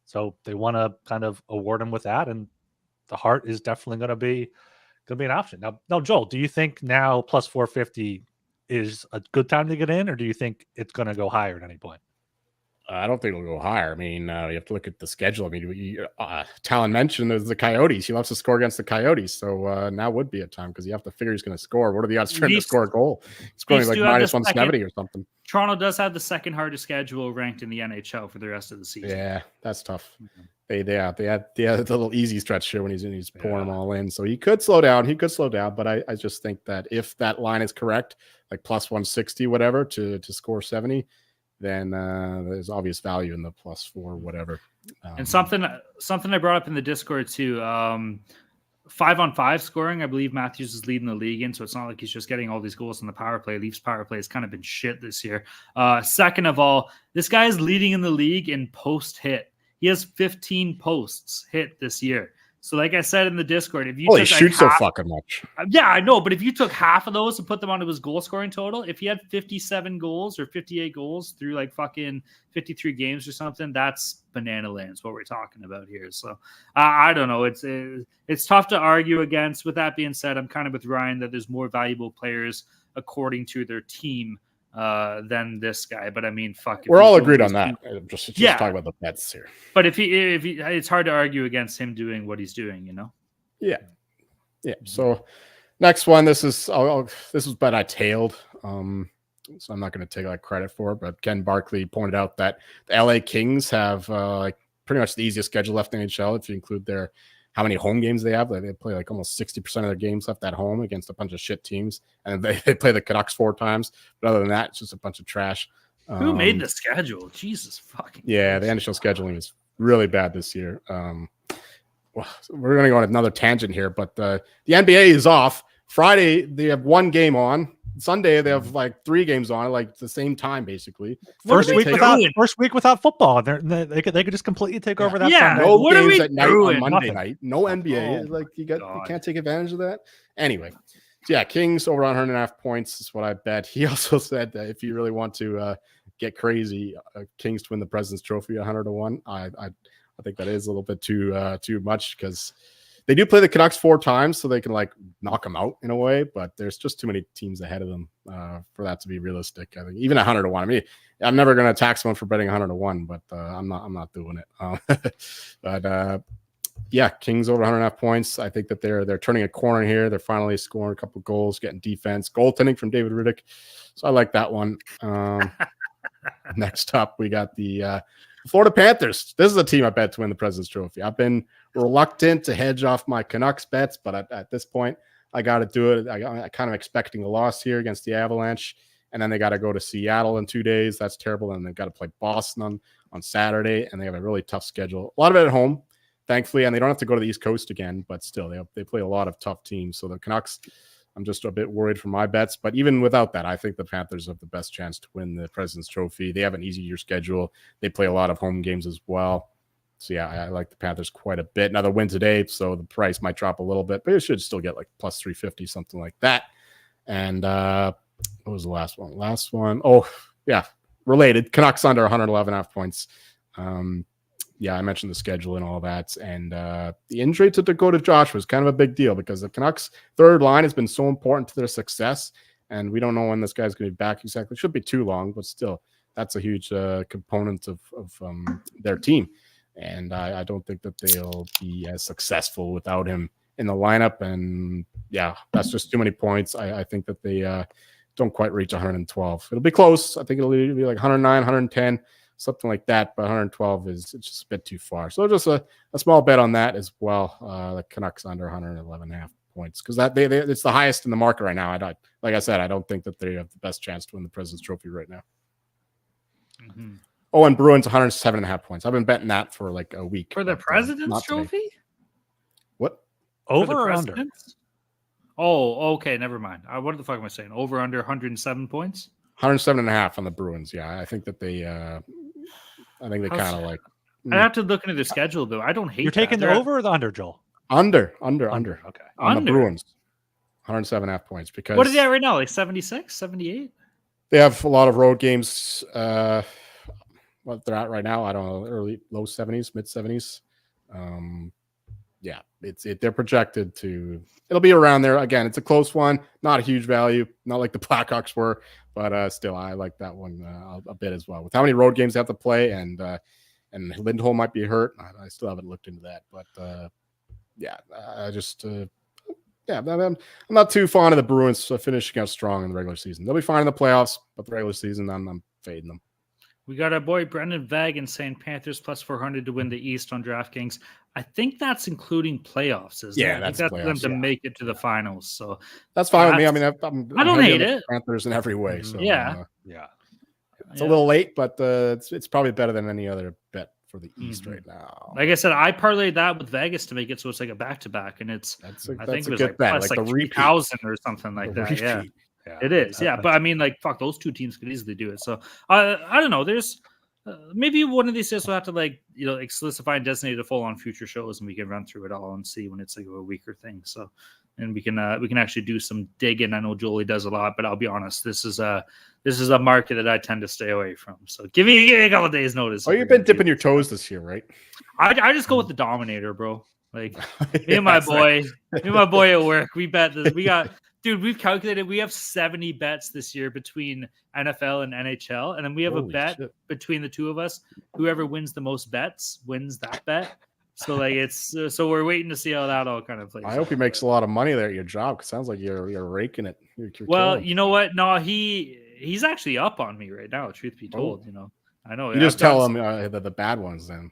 so they want to kind of award him with that, and the Hart is definitely going to be an option. Now Joel, do you think now plus 450 is a good time to get in, or do you think it's going to go higher at any point? I don't think it'll go higher. I mean, you have to look at the schedule. I mean, Talon mentioned there's the Coyotes. He loves to score against the Coyotes, so now would be a time because you have to figure he's going to score. What are the odds for him to score a goal? He's scoring like minus 170 or something. Toronto does have the second hardest schedule ranked in the NHL for the rest of the season. Yeah, that's tough. Mm-hmm. They had the little easy stretch here when he's pouring them all in. So he could slow down. But I just think that if that line is correct, like plus 160, whatever, to score 70, then there's obvious value in the plus 4, whatever. And something I brought up in the Discord too. 5-on-5 scoring, I believe Matthews is leading the league in, so it's not like he's just getting all these goals on the power play. Leafs power play has kind of been shit this year. Second of all, this guy is leading in the league in post hit. He has 15 posts hit this year. So like I said in the Discord, if you he shoots so fucking much. Yeah, I know, but if you took half of those and put them onto his goal scoring total, if he had 57 goals or 58 goals through like fucking 53 games or something, that's banana lands what we're talking about here. So I don't know. It's tough to argue against. With that being said, I'm kind of with Ryan that there's more valuable players according to their team than this guy. But I mean, fuck. We're all agreed on that. Just talk about the bets here. But if he, it's hard to argue against him doing what he's doing, you know? Yeah. So next one, this was bet I tailed. So I'm not going to take like credit for it, but Ken Barkley pointed out that the LA Kings have like pretty much the easiest schedule left in the NHL if you include how many home games they have. They play like almost 60% of their games left at home against a bunch of shit teams. And they play the Canucks 4 times. But other than that, it's just a bunch of trash. Who made the schedule? Jesus fucking Yeah, the NHL scheduling is really bad this year. Well, we're going to go on another tangent here, but the NBA is off. Friday, they have one game on. Sunday they have like 3 games on like the same time basically. First week without football. They could just completely take over that. Yeah, Sunday. No games at night on Monday night. No NBA. Oh, you can't take advantage of that. Anyway, so yeah, Kings over 100.5 points is what I bet. He also said that if you really want to get crazy, Kings to win the President's Trophy 100-1. I think that is a little bit too much because they do play the Canucks 4 times, so they can like knock them out in a way. But there's just too many teams ahead of them for that to be realistic. I think even 100-1. I mean, I'm never going to attack someone for betting 100-1, but I'm not doing it. But yeah, Kings over 100.5 points. I think that they're turning a corner here. They're finally scoring a couple goals, getting defense, goaltending from David Riddick. So I like that one. Next up, we got the Florida Panthers. This is a team I bet to win the President's Trophy. I've been reluctant to hedge off my Canucks bets, but at this point, I got to do it. I kind of expecting a loss here against the Avalanche, and then they got to go to Seattle in 2 days. That's terrible. And they've got to play Boston on Saturday, and they have a really tough schedule. A lot of it at home, thankfully, and they don't have to go to the East Coast again, but still, they play a lot of tough teams. So the Canucks, I'm just a bit worried for my bets. But even without that, I think the Panthers have the best chance to win the President's Trophy. They have an easier schedule. They play a lot of home games as well. So, yeah, I like the Panthers quite a bit. Now, they'll win today, so the price might drop a little bit, but it should still get like plus 350, something like that. And what was the last one? Last one. Oh, yeah, related. Canucks under 111.5 points. Yeah, I mentioned the schedule and all that. And the injury to Dakota Josh was kind of a big deal because the Canucks' third line has been so important to their success. And we don't know when this guy's going to be back exactly. It should be too long, but still, that's a huge component of their team. And I don't think that they'll be as successful without him in the lineup. And yeah, that's just too many points. I think that they don't quite reach 112. It'll be close. I think it'll be like 109, 110, something like that. But 112 is just a bit too far. So just a small bet on that as well. The Canucks under 111.5 points because it's the highest in the market right now. Like I said, I don't think that they have the best chance to win the President's Trophy right now. Mm-hmm. Oh, and Bruins 107.5 points. I've been betting that for like a week. For the President's Trophy? What? Over or under? Oh, okay. Never mind. What the fuck am I saying? Over under 107 points? 107.5 on the Bruins. Yeah, I think that they kind of like. I'd have to look into the schedule though. I don't hate. You're taking the over or the under, Joel? Under. Okay. On Under. the Bruins, 107.5 points because. What are they at right now? Like 76, 78? They have a lot of road games. What they're at right now, I don't know, low 70s, mid 70s. Yeah, they're projected to. It'll be around there again. It's a close one, not a huge value, not like the Blackhawks were, but still, I like that one a bit as well. With how many road games they have to play, and Lindholm might be hurt. I still haven't looked into that, but yeah, I just yeah, I'm not too fond of the Bruins finishing out strong in the regular season. They'll be fine in the playoffs, but the regular season, I'm fading them. We got our boy Brendan Vagan saying Panthers plus 400 to win the East on DraftKings. I think that's including playoffs, isn't it? That's playoffs, them to make it to the finals. So that's fine with me. I mean, I don't hate it. Panthers in every way. So yeah. It's a little late, but it's probably better than any other bet for the East right now. Like I said, I parlayed that with Vegas to make it so it's like a back-to-back, and I think it was like plus like 3,000 or something like that. Yeah. It is, yeah. But I mean, like, fuck, those two teams could easily do it. So I don't know. There's maybe one of these days we'll have to like solidify and designate a full on future shows, and we can run through it all and see when it's like a weaker thing. So, and we can actually do some digging. I know Jolie does a lot, but I'll be honest, this is a market that I tend to stay away from. So give me a couple of days notice. Oh, you've been dipping your toes this year, right? I just go with the Dominator, bro. Like me and my boy at work, we bet this. We got. Dude, we've calculated we have 70 bets this year between NFL and NHL. And then we have a bet between the two of us. Whoever wins the most bets wins that bet. So like so we're waiting to see how that all kind of plays. I hope he makes a lot of money there at your job. Cause it sounds like you're raking it. You're well, you know what? No, he's actually up on me right now. Truth be told, I know. You just tell him the bad ones then.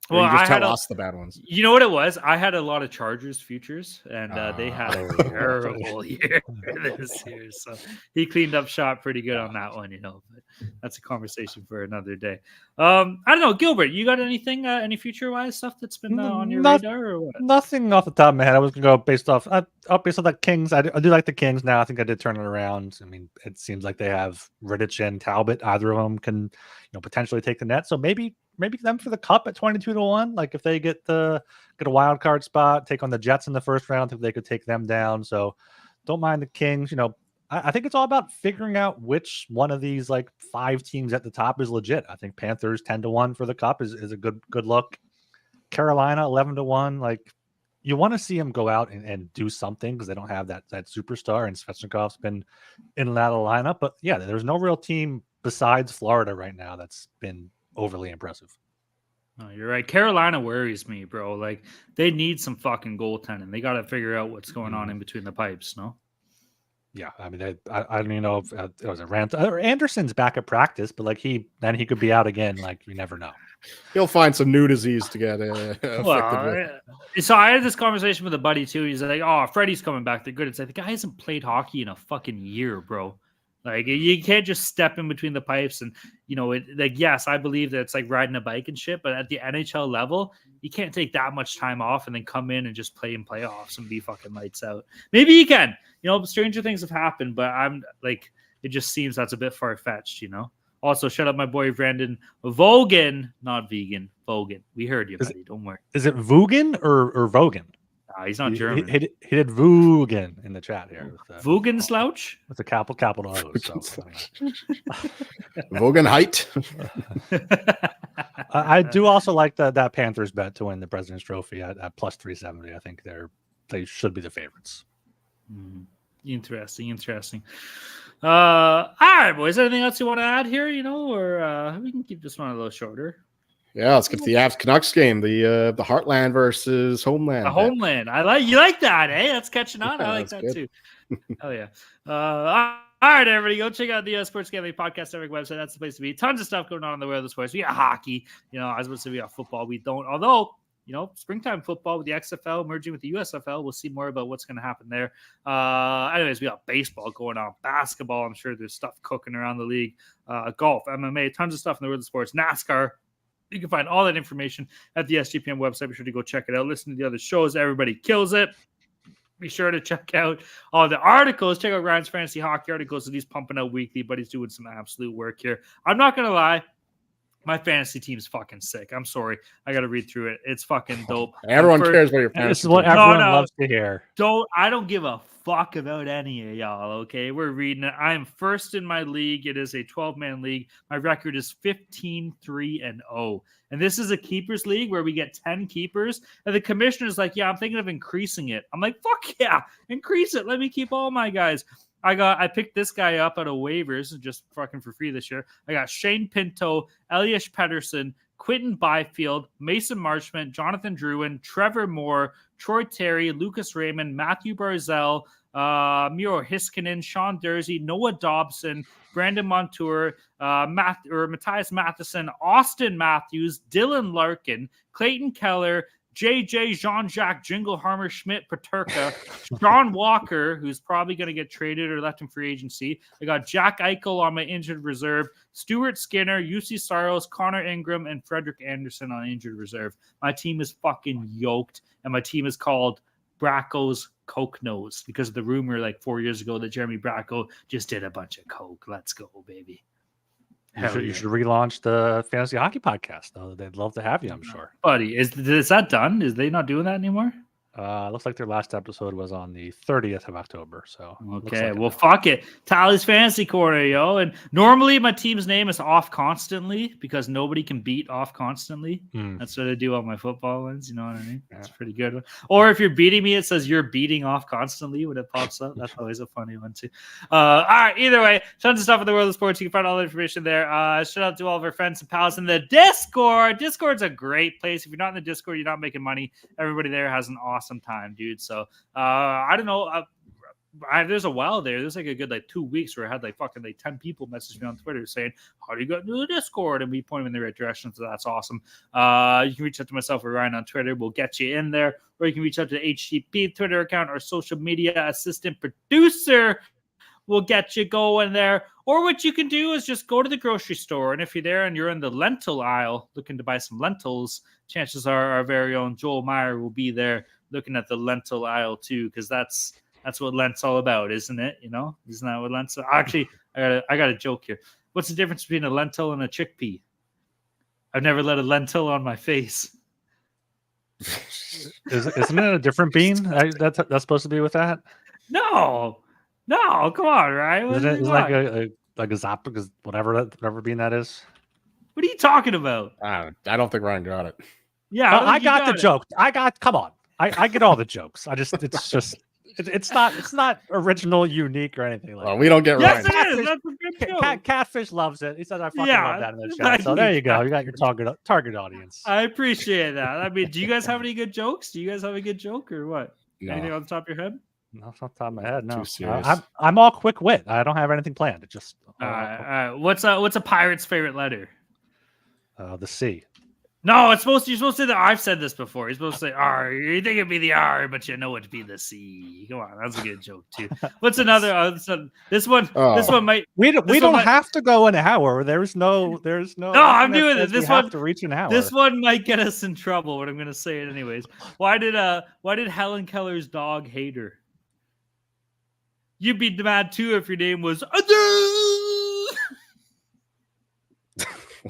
Well, you just tell us the bad ones. You know what it was? I had a lot of Chargers futures, and they had a terrible year this year. So he cleaned up shop pretty good on that one, But that's a conversation for another day. I don't know, Gilbert. You got anything, any future-wise stuff that's been on your radar, or what? Nothing off the top of my head. I was gonna go based off the Kings. I do like the Kings now. I think I did turn it around. I mean, it seems like they have Rittich and Talbot. Either of them can, potentially take the net. So maybe them for the cup at 22-1. Like if they get a wild card spot, take on the Jets in the first round, if they could take them down. So don't mind the Kings. I think it's all about figuring out which one of these like 5 teams at the top is legit. I think Panthers 10-1 for the cup is a good look. Carolina 11-1. Like you want to see them go out and do something because they don't have that superstar, and Svechnikov's been in that lineup. But yeah, there's no real team besides Florida right now that's been overly impressive. No, you're right. Carolina worries me, bro. Like they need some fucking goaltending. They got to figure out what's going on in between the pipes. No. Yeah, I mean, I don't even know if it was a rant. Anderson's back at practice, but like he could be out again. Like you never know. He'll find some new disease to get affected with. So I had this conversation with a buddy too. He's like, "Oh, Freddie's coming back. They're good." It's like the guy hasn't played hockey in a fucking year, bro. Like you can't just step in between the pipes and yes, I believe that it's like riding a bike and shit, but at the NHL level, you can't take that much time off and then come in and just play in playoffs and be fucking lights out. Maybe you can, stranger things have happened, but I'm like, it just seems that's a bit far fetched, Also, shout out my boy Brandon Vogan, not vegan, Vogan. We heard you, buddy. Don't worry. Is it Vogan or Vogan? He's not German. He did Vogan in the chat here. Vogan slouch? With a capital O. Vogan height. I do also like that Panthers bet to win the President's Trophy at plus 370. I think they should be the favorites. Interesting. All right, boys. Anything else you want to add here? Or we can keep this one a little shorter. Yeah, let's get to the Avs Canucks game. The Heartland versus Homeland. The Homeland. You like that, eh? That's catching on. I like that good. Too. Hell yeah. All right, everybody, go check out the Sports Gambling Podcast Network website. That's the place to be. Tons of stuff going on in the world of sports. We got hockey. I was going to say we got football. We don't. Although, springtime football with the XFL merging with the USFL. We'll see more about what's going to happen there. Anyways, we got baseball going on. Basketball. I'm sure there's stuff cooking around the league. Golf, MMA, tons of stuff in the world of sports. NASCAR. You can find all that information at the SGPN website. Be sure to go check it out. Listen to the other shows. Everybody kills it. Be sure to check out all the articles. Check out Ryan's Fantasy Hockey articles that he's pumping out weekly, but he's doing some absolute work here. I'm not going to lie. My fantasy team's fucking sick. I'm sorry. I got to read through it. It's fucking dope. Everyone cares about your fantasy. This is what everyone loves to hear. I don't give a fuck about any of y'all, okay? We're reading it. I am first in my league. It is a 12-man league. My record is 15-3-0. And this is a keepers league where we get 10 keepers. And the commissioner's like, yeah, I'm thinking of increasing it. I'm like, fuck yeah, increase it. Let me keep all my guys. I picked this guy up out of waivers just fucking for free this year. I got Shane Pinto, Elias Pettersson, Quentin Byfield, Mason Marchment, Jonathan Drouin, Trevor Moore, Troy Terry, Lucas Raymond, Matthew Barzell, Miro Hiskinen, Sean Dursey, Noah Dobson, Brandon Montour, Matthias Matheson, Auston Matthews, Dylan Larkin, Clayton Keller, JJ, Jean-Jacques, Jingleheimer, Schmidt, Paterka, Sean Walker, who's probably going to get traded or left in free agency. I got Jack Eichel on my injured reserve, Stuart Skinner, UC Saros, Connor Ingram, and Frederick Anderson on injured reserve. My team is fucking yoked, and my team is called Bracco's Coke Nose because of the rumor like 4 years ago that Jeremy Bracco just did a bunch of Coke. Let's go, baby. You should relaunch the Fantasy Hockey Podcast, though. They'd love to have you, I'm sure. Buddy, is that done? Is they not doing that anymore? Looks like their last episode was on the 30th of October. So okay, well, fuck it. Tally's Fantasy Corner, yo. And normally my team's name is Off Constantly because nobody can beat Off Constantly. That's what I do on my football ones. You know what I mean? That's a pretty good one. Or if you're beating me, it says you're beating Off Constantly when it pops up. That's always a funny one too. All right, either way, tons of stuff in the world of sports. You can find all the information there. Shout out to all of our friends and pals in the Discord. Discord's a great place. If you're not in the Discord, you're not making money. Everybody there has an awesome time, dude. So I don't know. there's a while there's like a good 2 weeks where I had 10 people message me on Twitter saying, how do you get into the Discord? And we point them in the right direction. So that's awesome. You can reach out to myself or Ryan on Twitter. We'll get you in there. Or you can reach out to the HTP Twitter account or social media assistant producer. We'll get you going there. Or what you can do is just go to the grocery store. And if you're there and you're in the lentil aisle looking to buy some lentils, chances are our very own Joel Meyer will be there looking at the lentil aisle too, because that's what Lent's all about, isn't it? Isn't that what Lent's? Actually, I got a joke here. What's the difference between a lentil and a chickpea? I've never let a lentil on my face. Isn't it a different bean? That's supposed to be with that? No, come on, right? Isn't it like a zap, because whatever bean that is? What are you talking about? I don't think Ryan got it. Yeah, I got the joke. Come on. I get all the jokes. It's not original, unique, or anything like that. We don't get Yes, Ryan. it is. That's a good joke. Catfish loves it. He says I fucking love that in the chat. So there you go. You got your target audience. I appreciate that. I mean, do you guys have any good jokes? Do you guys have a good joke or what? No. Anything on the top of your head? No, off the top of my head, no. Too serious. I'm all quick wit. I don't have anything planned. It just All right. What's a pirate's favorite letter? the C. No, you're supposed to say that. I've said this before. You're supposed to say R. You think it'd be the R, but you know it'd be the C. Come on, that's a good joke too. What's another? This one might. We don't have to go an hour. There's no. No, I'm doing it. This one have to reach an hour. This one might get us in trouble, but I'm gonna say it anyways. Why did Helen Keller's dog hate her? You'd be mad too if your name was.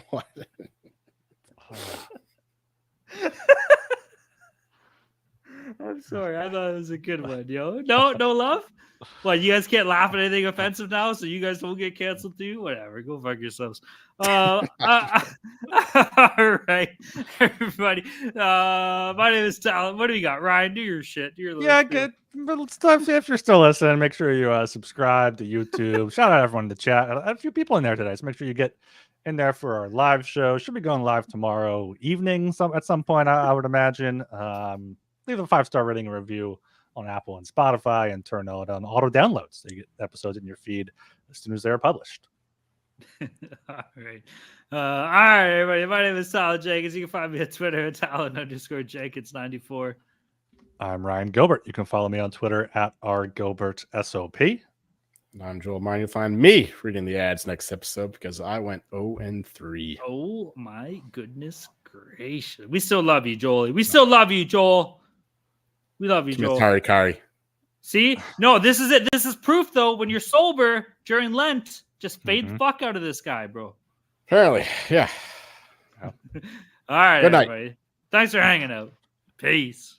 What? I'm sorry. I thought it was a good one, yo. No love? What, you guys can't laugh at anything offensive now, so you guys don't get canceled too? Whatever. Go fuck yourselves. All right, everybody. My name is Talon. What do we got? Ryan, do your shit. Do your little good. But stuff. If you're still listening, make sure you subscribe to YouTube. Shout out everyone in the chat. A few people in there today, so make sure you get in there for our live show. Should be going live tomorrow evening at some point, I would imagine. Leave a 5-star rating and review on Apple and Spotify, and turn on auto downloads so you get episodes in your feed as soon as they're published. All right, everybody. My name is Talon Jenkins. You can find me on Twitter at Talon_Jenkins94. I'm Ryan Gilbert. You can follow me on Twitter at rgilbertsop. And I'm Joel Meyer. You'll find me reading the ads next episode because I went 0-3. Oh my goodness gracious! We still love you, Joel. We still love you, Joel. We love you, Joel. Kari. See? No, this is it. This is proof, though. When you're sober during Lent, just fade the fuck out of this guy, bro. Apparently, yeah. All right, Good night. everybody. Thanks for hanging out. Peace.